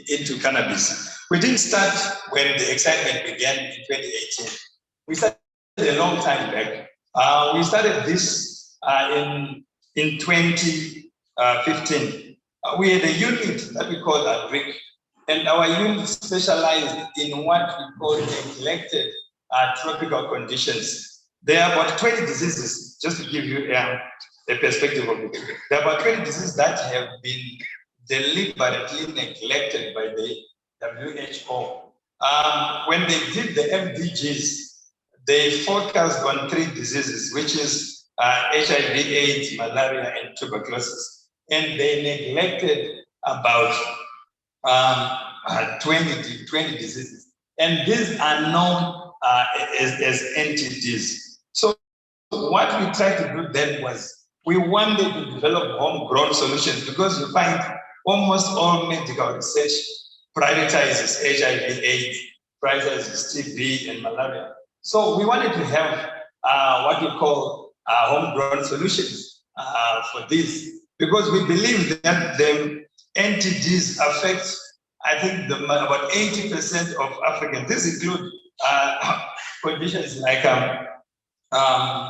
into cannabis. We didn't start when the excitement began in 2018. We started a long time back. We started this in 2015. We had a unit that we called Agric, and our unit specialized in what we call neglected tropical conditions. There are about 20 diseases, just to give you a perspective of it. There are about 20 diseases that have been deliberately neglected by the WHO. When they did the MDGs, they focused on 3 diseases, which is HIV, AIDS, malaria, and tuberculosis. And they neglected about 20 diseases. And these are known as entities. So what we tried to do then was we wanted to develop homegrown solutions, because you find almost all medical research prioritizes HIV, AIDS, prioritizes TB and malaria. So we wanted to have what we call homegrown solutions for this, because we believe that the entities affect, I think, about 80% of Africans. This includes conditions like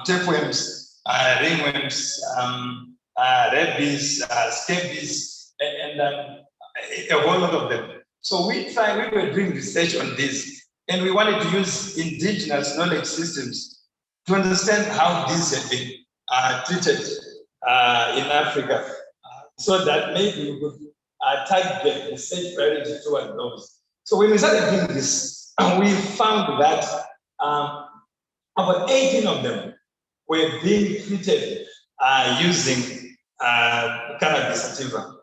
tapeworms, ringworms, rabies, scabies, and a whole lot of them. So we were doing research on this, and we wanted to use indigenous knowledge systems to understand how these have been treated in Africa, so that maybe we could target research priority toward those. So when we started doing this, we found that about 18 of them were being treated using cannabis sativa.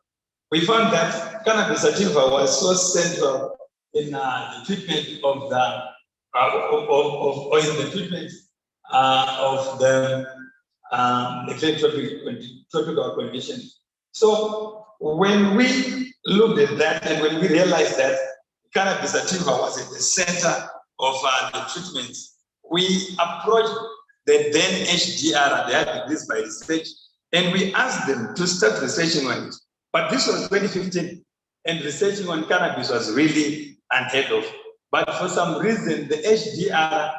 We found that cannabis sativa was so central in the treatment of the tropical conditions. So when we looked at that, and when we realized that cannabis sativa was at the center of the treatment, we approached the then HDR, they had degrees by research, and we asked them to start researching on it. But this was 2015, and researching on cannabis was really unheard of. But for some reason, the HDR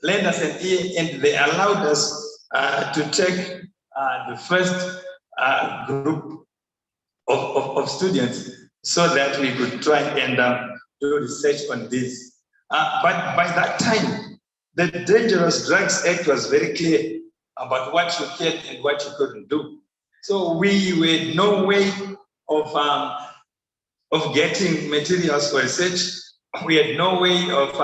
lent us an ear, and they allowed us to take the first group of students, so that we could try and do research on this. But by that time, the Dangerous Drugs Act was very clear about what you can and what you couldn't do. So we were no way of getting materials for research. We had no way of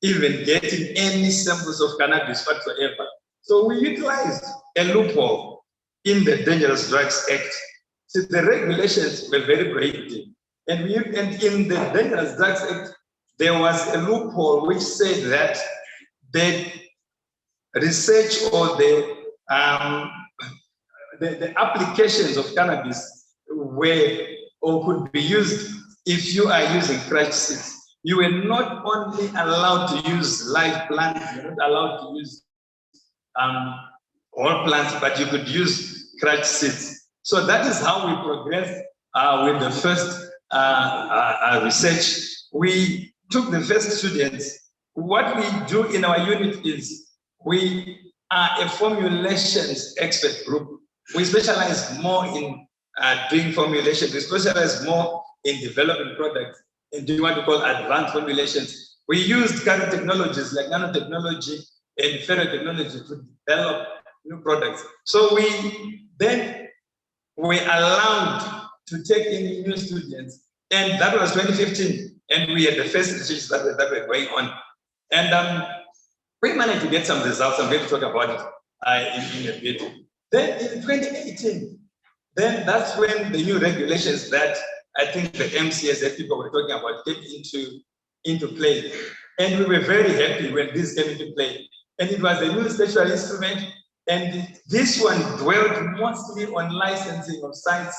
even getting any samples of cannabis whatsoever. So we utilized a loophole in the Dangerous Drugs Act. So the regulations were very prohibitive. And in the Dangerous Drugs Act, there was a loophole which said that the research or the applications of cannabis were or could be used if you are using crushed seeds. You were not only allowed to use live plants, you're not allowed to use all plants, but you could use crushed seeds. So that is how we progressed with the first research. We took the first students. What we do in our unit is we are a formulations expert group. We specialize more in doing formulation. We specialize more in developing products and doing what we call advanced formulations. We used current technologies like nanotechnology and ferrotechnology to develop new products. So we then were allowed to take in new students, and that was 2015. And we had the first research that were going on. And we managed to get some results. I'm going to talk about it in a bit. Then in 2018, then that's when the new regulations that I think the MCS that people were talking about came into play. And we were very happy when this came into play. And it was a new special instrument. And this one dwelled mostly on licensing of sites,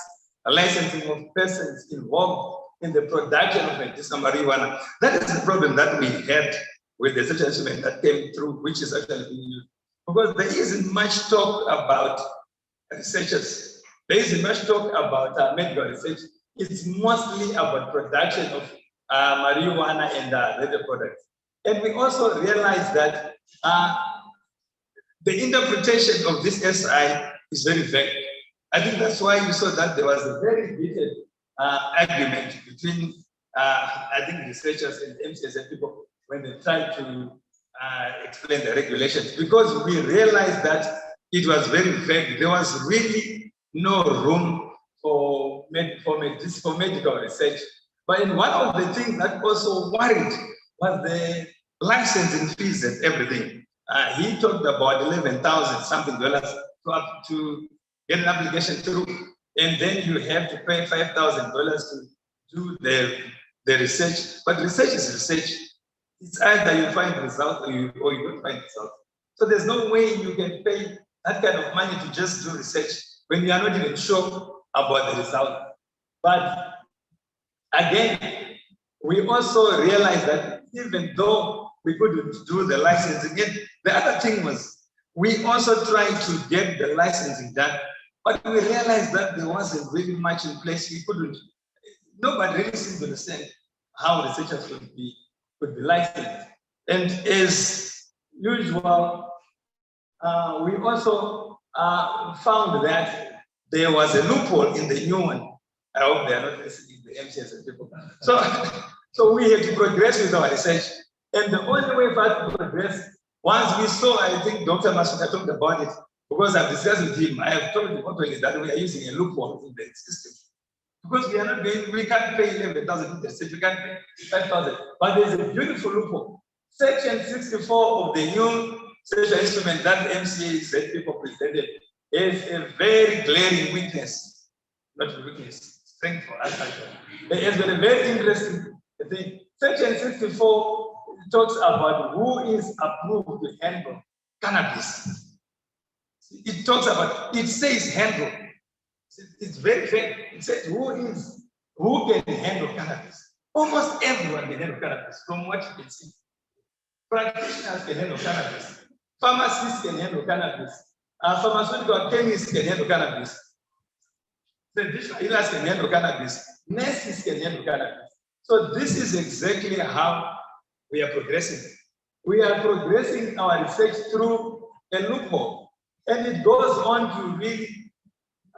licensing of persons involved in the production of medicinal marijuana. That is the problem that we had with the special instrument that came through, which is actually being used. Because there isn't much talk about researchers there isn't much talk about medical research. It's mostly about production of marijuana and related products. And we also realized that the interpretation of this SI is very vague. I think that's why you saw that there was a very heated argument between, I think, researchers and MCSA people when they tried to explain the regulations, because we realized that it was very vague. There was really no room for medical research. But in one of the things that also worried was the licensing fees and everything. He talked about $11,000 something to get an application through, and then you have to pay $5,000 to do the research. But research is research. It's either you find results or you don't find results. So there's no way you can pay that kind of money to just do research when you are not even sure about the result. But again, we also realized that even though we couldn't do the licensing, the other thing was we also tried to get the licensing done, but we realized that there wasn't really much in place. Nobody really seemed to understand how researchers could be licensed. And as usual, we also found that there was a loophole in the new one. I hope they are not listening to the MCS people. So we had to progress with our research. And the only way for us to progress, once we saw, I think Dr. Masuka talked about it, because I've discussed with him, I have told him openly that we are using a loophole in the system. Because we can't pay 11,000 in the research, we can't pay 5,000. But there's a beautiful loophole. Section 64 of the new special instrument that the MCA people presented is a very glaring weakness. Not weakness, strength for us. It has been a very interesting thing. Section 64 talks about who is approved to handle cannabis. It says handle. It's very vague. It says who can handle cannabis. Almost everyone can handle cannabis, from what you can see. Practitioners can handle cannabis. Pharmacists can handle cannabis. Pharmaceutical chemists can handle cannabis. Traditional healers can handle cannabis. Nurses can handle cannabis. So this is exactly how we are progressing. We are progressing our research through a loophole, and it goes on to really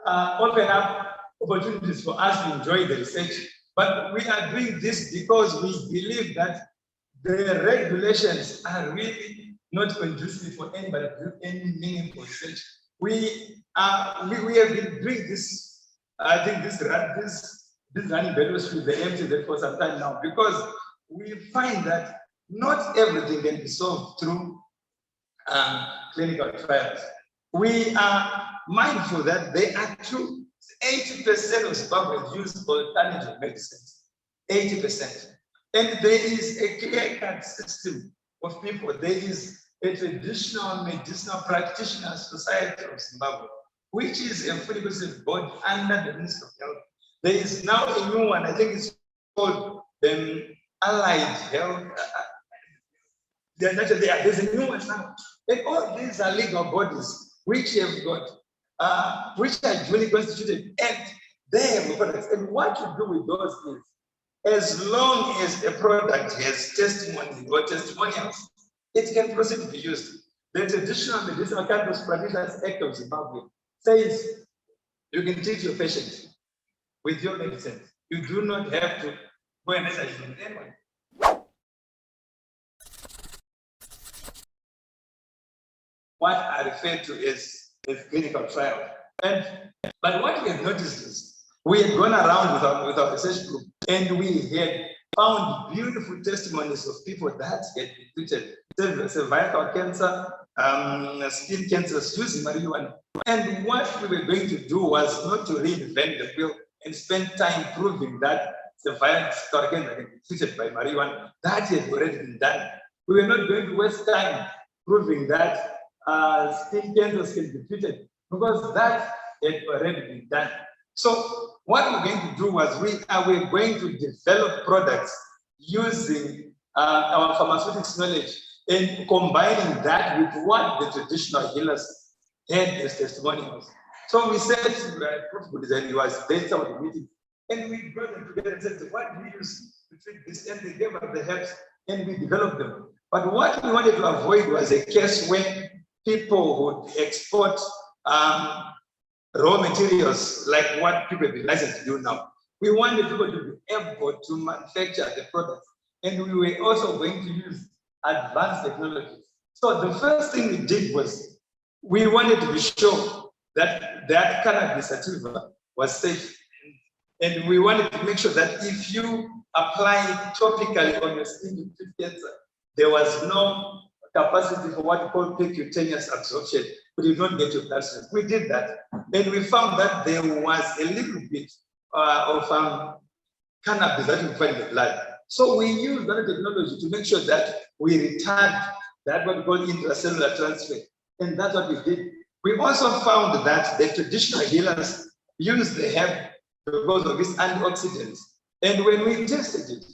open up opportunities for us to enjoy the research. But we are doing this because we believe that the regulations are really not conducive for anybody to do any meaningful research. We have been doing this. I think this running battles with the MTZ for some time now, because we find that not everything can be solved through clinical trials. We are mindful that there are 80% of Zimbabweans use alternative medicines, 80%. And there is a clear-cut system of people. There is a traditional medicinal practitioners society of Zimbabwe, which is a fully constituted body under the Ministry of Health. There is now a new one, I think it's called the Allied Health. There's a new one now. And all these are legal bodies which have got, which are duly constituted, and they have products. And what you do with those is, as long as a product has testimony or testimonials, it can proceed to be used. The traditional medicinal cannabis practitioners act of Zimbabwe says you can treat your patient with your medicine. You do not have to go and exercise with anyone. What I refer to as clinical trial. But what we have noticed is we had gone around with our research group, and we had found beautiful testimonies of people that had been treated cervical cancer, skin cancer, using marijuana. And what we were going to do was not to reinvent the wheel and spend time proving that cervical cancer can be treated by marijuana. That had already been done. We were not going to waste time proving that skin cancers can be treated, because that had already been done. So what we're going to do was we're going to develop products using our pharmaceutics knowledge and combining that with what the traditional healers had as testimonials. So we said, Profit Design, he was there some of the meetings, and we brought them together and said, what do we use to treat this? And they gave us the herbs, and we developed them. But what we wanted to avoid was a case when people would export raw materials like what people have been licensed to do now. We wanted people to be able to manufacture the products, and we were also going to use advanced technologies. So the first thing we did was we wanted to be sure that that cannabis sativa was safe, and we wanted to make sure that if you apply it topically on your skin to treat cancer, there was no capacity for what we call percutaneous absorption, but you don't get your blood cells. We did that, and we found that there was a little bit of cannabis that we find in the blood. So we used that technology to make sure that we retard that what we call intracellular transfer, and that's what we did. We also found that the traditional healers use the herb because of its antioxidants, and when we tested it,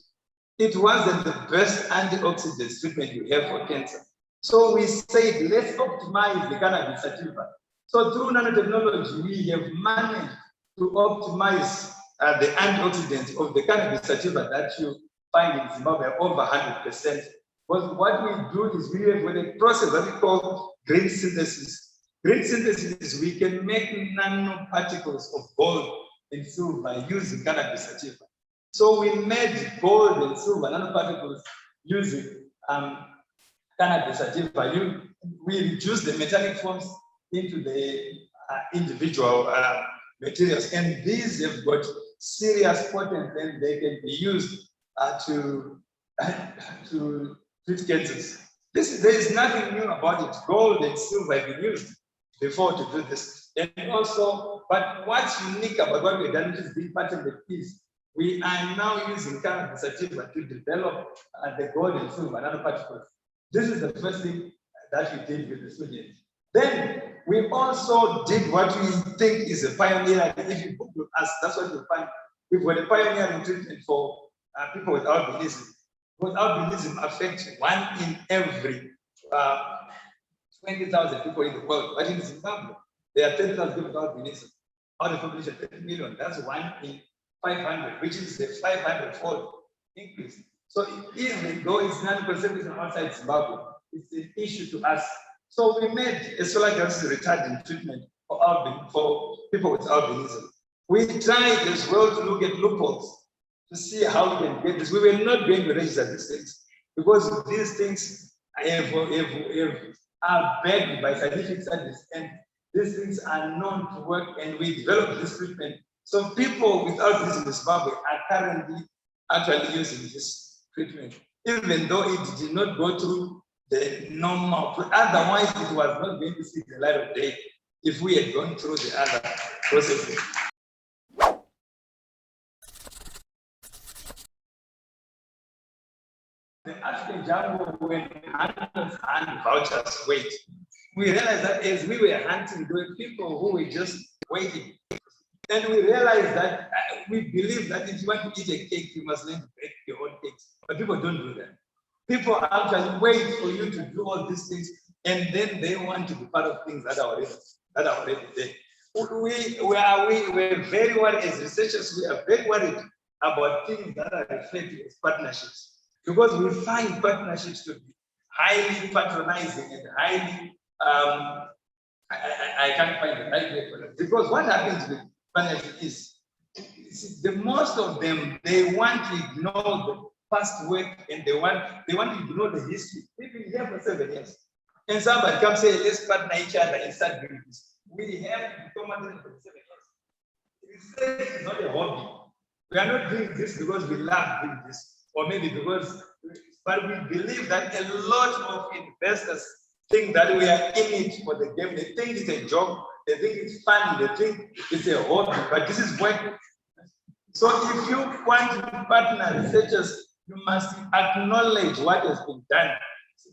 it wasn't the best antioxidant treatment you have for cancer. So we said, let's optimize the cannabis sativa. So through nanotechnology, we have managed to optimize the antioxidants of the cannabis sativa that you find in Zimbabwe over 100%. But what we do is we have a process that we call green synthesis. Green synthesis, we can make nanoparticles of gold and silver using cannabis sativa. So we made gold and silver nanoparticles using cannabis sativa. We reduce the metallic forms into the individual materials, and these have got serious potency, and they can be used to treat cancers. There is nothing new about it. Gold and silver have been used before to do this. And also, but what's unique about what we've done, which is being patented, is we are now using cannabis sativa to develop the gold and silver nanoparticles. This is the first thing that we did with the students. Then we also did what we think is a pioneer. If you Google us, that's what you'll find. We've got a pioneering treatment for people with albinism. Because albinism affects 1 in every 20,000 people in the world. But in Zimbabwe, there are 10,000 people with albinism. Out of the population, 30 million. That's 1 in 500, which is a 500-fold increase. So even though it's not conservation outside Zimbabwe, it's an issue to us. So we made a solar gas retardant treatment for people with albinism. We tried as well to look at loopholes to see how we can get this. We were not going to register these things because these things are backed by scientific studies, and these things are known to work, and we developed this treatment. So people with albinism in Zimbabwe are currently actually using this treatment, even though it did not go through the normal, otherwise it was not going to see the light of day if we had gone through the other processes. The African jungle, when hunters and vultures wait, we realized that as we were hunting, there were people who were just waiting. And we realized that we believe that if you want to eat a cake, you must learn to bake your own cakes. But people don't do that. People actually wait for you to do all these things, and then they want to be part of things that are already there. We're very worried as researchers. We are very worried about things that are referred to as partnerships, because we find partnerships to be highly patronizing and highly I can't find the right way for it. Because what happens with partnerships is the most of them, they want to ignore the past work, and they want to ignore the history. We've been here for 7 years, and somebody comes say, let's partner each other and start doing this. We have become partners for 7 years. Research is not a hobby. We are not doing this because we love doing this, or maybe because, but we believe that a lot of investors think that we are in it for the game. They think it's a job, they think it's fun, they think it's a hobby, but this is work. So if you want to partner researchers, you must acknowledge what has been done.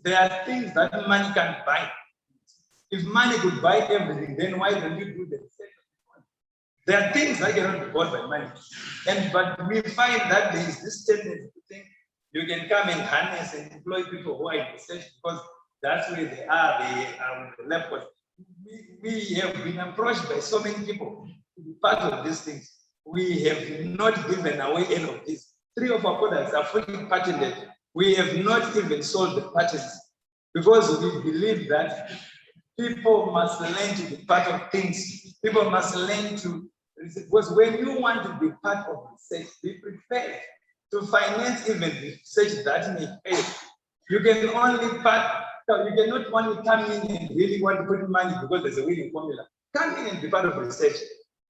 There are things that money can't buy. If money could buy everything, then why don't you do the research? There are things that cannot be bought by money. But we find that there is this tendency to think you can come and harness and employ people who are in research because that's where they are with the lab course. we have been approached by so many people to be part of these things. We have not given away any of this. 3 of our products are fully patented. We have not even sold the patents because we believe that people must learn to be part of things. People must learn to, because when you want to be part of research, be prepared to finance even research that may fail. You can only part, you cannot only come in and really want to put in money because there's a winning formula. Come in and be part of research.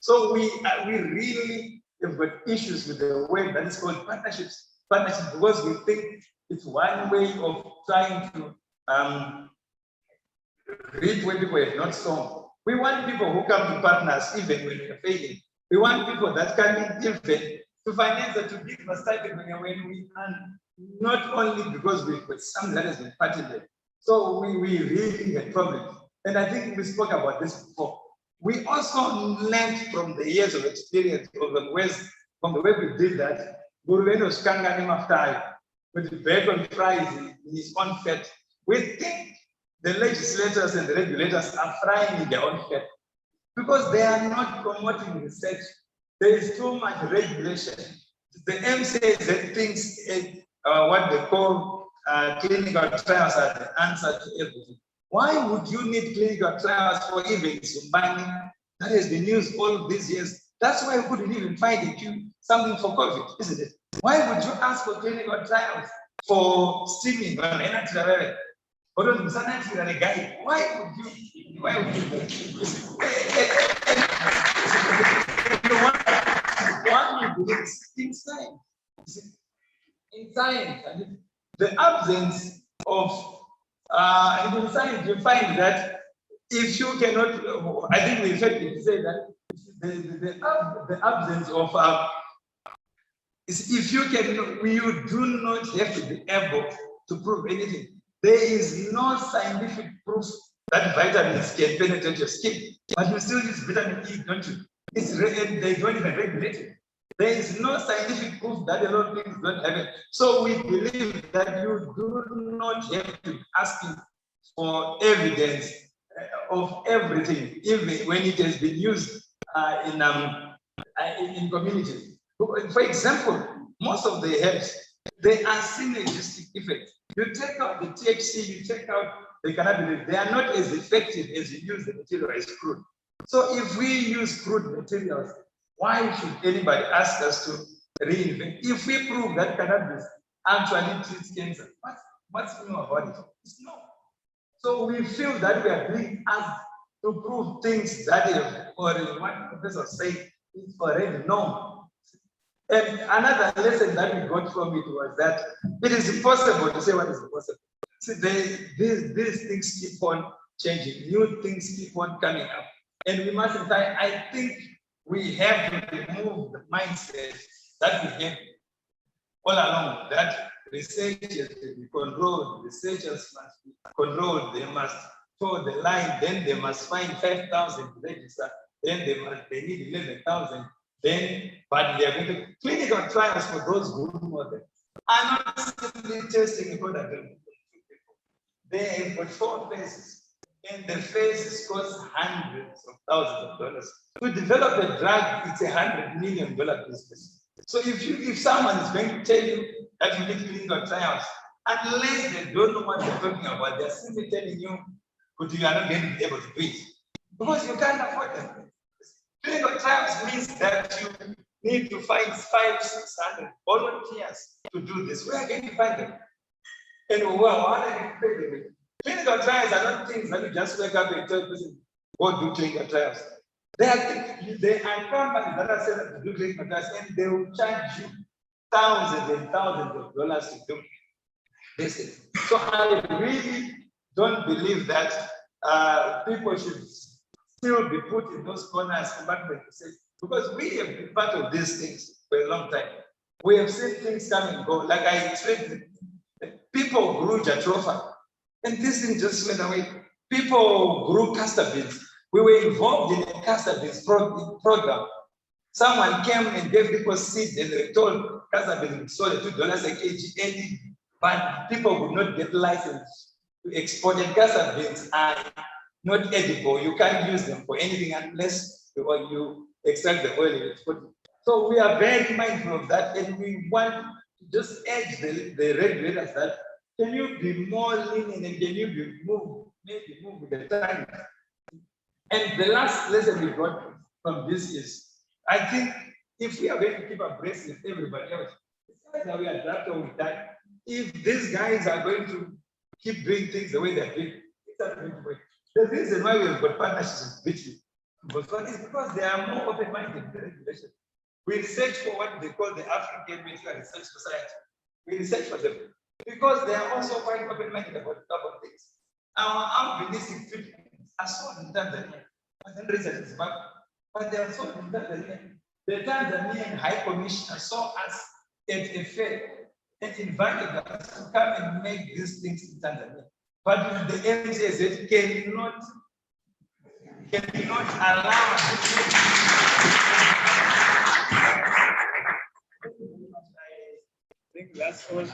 So we really have got issues with the way that is called partnerships. Partnerships, because we think it's one way of trying to reap where people have not sown. We want people who come to partners even when we are failing. We want people that can be given to finance and to give us stipend when we earn, not only because we've got something that has been patented. So we really had problems. And I think we spoke about this before. We also learned from the years of experience of the West, from the way we did that. Guruveno Skangani Maftai, with the bacon fries in his own fat. We think the legislators and the regulators are frying in their own fat because they are not promoting research. There is too much regulation. The M says that things, what they call clinical trials are the answer to everything. Why would you need clinical trials for even Zimbabwe? That has been used all these years. That's why we couldn't even find a cure, something for COVID, isn't it? Why would you ask for clinical trials for steaming? Why would you? Why would you? In science, in science, the absence of in science, you find that if you cannot, I think we effectively say that the absence of if you can, you do not have to be able to prove anything. There is no scientific proof that vitamins can penetrate your skin, but you still use vitamin E, don't you? They don't even regulate it. There is no scientific proof that a lot of things don't happen. So we believe that you do not have to be asking for evidence of everything, even when it has been used in communities. For example, most of the herbs, they are synergistic effects. You take out the THC, you take out the cannabinoids, they are not as effective as you use the material as crude. So if we use crude materials, why should anybody ask us to reinvent? If we prove that cannabis actually treats cancer, what's new about it? It's no. So we feel that we are being asked to prove things that have already, what Professor said, is already known. And another lesson that we got from it was that it is impossible to say what is impossible. See, these things keep on changing, new things keep on coming up. And we mustn't, I think we have to remove the mindset that we have all along, that researchers to be controlled, researchers must be controlled, they must toe the line, then they must find 5,000 to register, then they need 11,000. Then, but they are going to clinical trials for those who know them are not simply testing a product. They have got 4 phases, and the phases cost hundreds of thousands of dollars. To develop a drug, it's $100 million business. So if someone is going to tell you that you need clinical trials, unless they don't know what they're talking about, they're simply telling you, but you are not going to be able to do it because you can't afford them. Clinical trials means that you need to find 500-600 volunteers to do this. Where can you find them? And what are you pay them? Clinical trials are not things that you just wake up and tell a person, go do clinical trials. There are companies that are set up to do clinical trials, and they will charge you thousands and thousands of dollars to do this. So I really don't believe that people should still be put in those corners because we have been part of these things for a long time. We have seen things come and go. Like I explained, people grew jatropha, and this thing just went away. People grew castor beans. We were involved in a castor beans program. Someone came and gave people seeds, and they told castor beans sold at $2 a kg, but people would not get licensed to export. And castor beans are not edible. You can't use them for anything unless you extract the oil. So we are very mindful of that, and we want to just urge the regulators that can you be more lenient and can you be maybe move with the time. And the last lesson we got from this is, I think if we are going to keep abreast with everybody else, it's that we are adapting with that. If these guys are going to keep doing things the way they're doing, it's not going to work. The reason why we've got partnerships with Bitcoin is because they are more open-minded in the regulation. We research for what they call the African Medical Research Society. We research for them because they are also quite open-minded about things. Our albinistic treatments are sold in Tanzania, in Zimbabwe, but they are sold in Tanzania. The Tanzanian High Commissioner saw us at a fair and invited us to come and make these things in Tanzania. But the MCSF cannot allow us. I think that's all